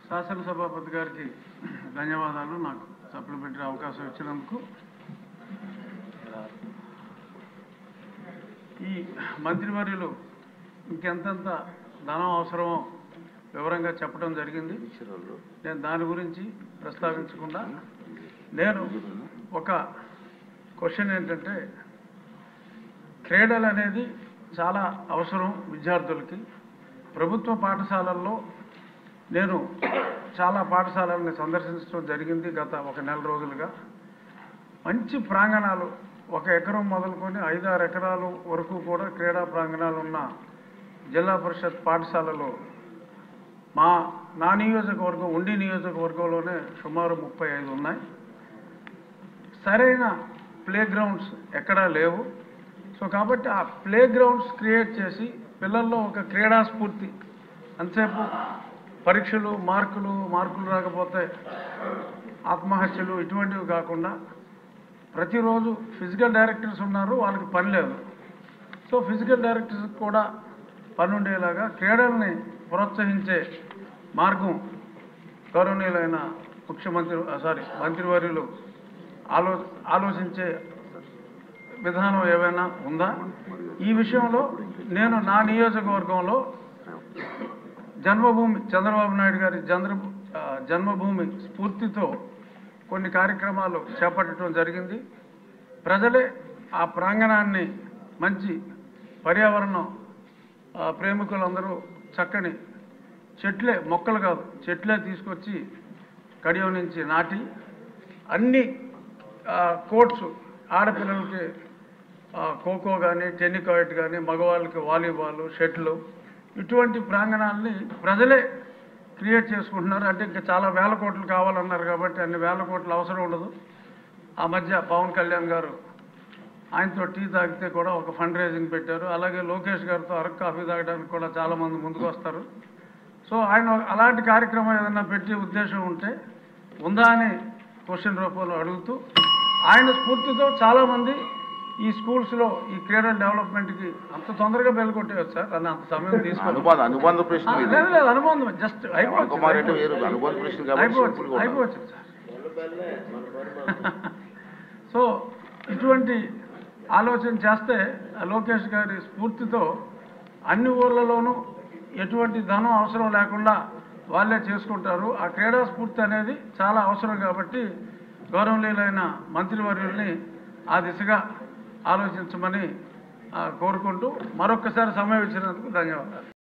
శాసనసభాపతి గారికి ధన్యవాదాలు. నాకు సప్లిమెంటరీ అవకాశం ఇచ్చినందుకు. ఈ మంత్రివర్యులు ఇంకెంతంత ధనం అవసరమో వివరంగా చెప్పడం జరిగింది. నేను దాని గురించి ప్రస్తావించకుండా నేను ఒక క్వశ్చన్ ఏంటంటే, క్రీడలు అనేది చాలా అవసరం విద్యార్థులకి. ప్రభుత్వ పాఠశాలల్లో నేను చాలా పాఠశాలల్ని సందర్శించడం జరిగింది గత ఒక నెల రోజులుగా. మంచి ప్రాంగణాలు, 1 ఎకరం మొదలుకొని 5-6 ఎకరాలు వరకు కూడా క్రీడా ప్రాంగణాలు ఉన్న జిల్లా పరిషత్ పాఠశాలలో నా నియోజకవర్గం ఉండి నియోజకవర్గంలోనే సుమారు 35 ఉన్నాయి. సరైన ప్లే గ్రౌండ్స్ ఎక్కడా లేవు. సో కాబట్టి ఆ ప్లే గ్రౌండ్స్ క్రియేట్ చేసి పిల్లల్లో ఒక క్రీడా స్ఫూర్తి, అంతసేపు పరీక్షలు మార్కులు రాకపోతే ఆత్మహత్యలు ఇటువంటివి కాకుండా ప్రతిరోజు ఫిజికల్ డైరెక్టర్స్ ఉన్నారు, వాళ్ళకి పని లేదు. సో ఫిజికల్ డైరెక్టర్స్ కూడా పని ఉండేలాగా క్రీడల్ని ప్రోత్సహించే మార్గం గౌరవనీయులైన మంత్రివర్యులు ఆలోచించే విధానం ఏమైనా ఉందా? ఈ విషయంలో నేను నా నియోజకవర్గంలో జన్మభూమి చంద్రబాబు నాయుడు గారి జన్మభూమి స్ఫూర్తితో కొన్ని కార్యక్రమాలు చేపట్టడం జరిగింది. ప్రజలే ఆ ప్రాంగణాన్ని మంచి పర్యావరణం ప్రేమికులందరూ చక్కని మొక్కలు కాదు చెట్లే తీసుకొచ్చి కడియం నుంచి నాటి అన్ని కోర్ట్స్, ఆడపిల్లలకి ఖోఖో కానీ, టెన్నికాయిట్ కానీ, మగవాళ్ళకి వాలీబాల్, షటిల్, ఇటువంటి ప్రాంగణాలని ప్రజలే క్రియేట్ చేసుకుంటున్నారు. అంటే ఇంకా చాలా వేల కోట్లు కావాలన్నారు కాబట్టి అన్ని వేల కోట్లు అవసరం ఉండదు. ఆ మధ్య పవన్ కళ్యాణ్ గారు ఆయనతో టీ తాగితే కూడా ఒక ఫండ్ రైజింగ్ పెట్టారు. అలాగే లోకేష్ గారితో అరకు కాఫీ తాగడానికి కూడా చాలామంది ముందుకు వస్తారు. సో ఆయన అలాంటి కార్యక్రమం ఏదైనా పెట్టే ఉద్దేశం ఉందా అని క్వశ్చన్ రూపంలో అడుగుతూ, ఆయన స్ఫూర్తితో చాలామంది ఈ స్కూల్స్లో ఈ క్రీడల డెవలప్మెంట్కి అంత తొందరగా బెల్లకొట్టేయచ్చు సార్. అని అంత సమయం తీసుకోవాలి. లేదు, అనుబంధం జస్ట్ అయిపోవచ్చు సార్. సో ఇటువంటి ఆలోచన చేస్తే లోకేష్ గారి స్ఫూర్తితో అన్ని ఊర్లలోనూ ఎటువంటి ధనం అవసరం లేకుండా వాళ్ళే చేసుకుంటారు. ఆ క్రీడా స్ఫూర్తి అనేది చాలా అవసరం కాబట్టి గౌరవనీయులైన మంత్రివర్యుల్ని ఆ దిశగా ఆలోచించమని కోరుకుంటూ మరొక్కసారి సమయం ఇచ్చినందుకు ధన్యవాదాలు.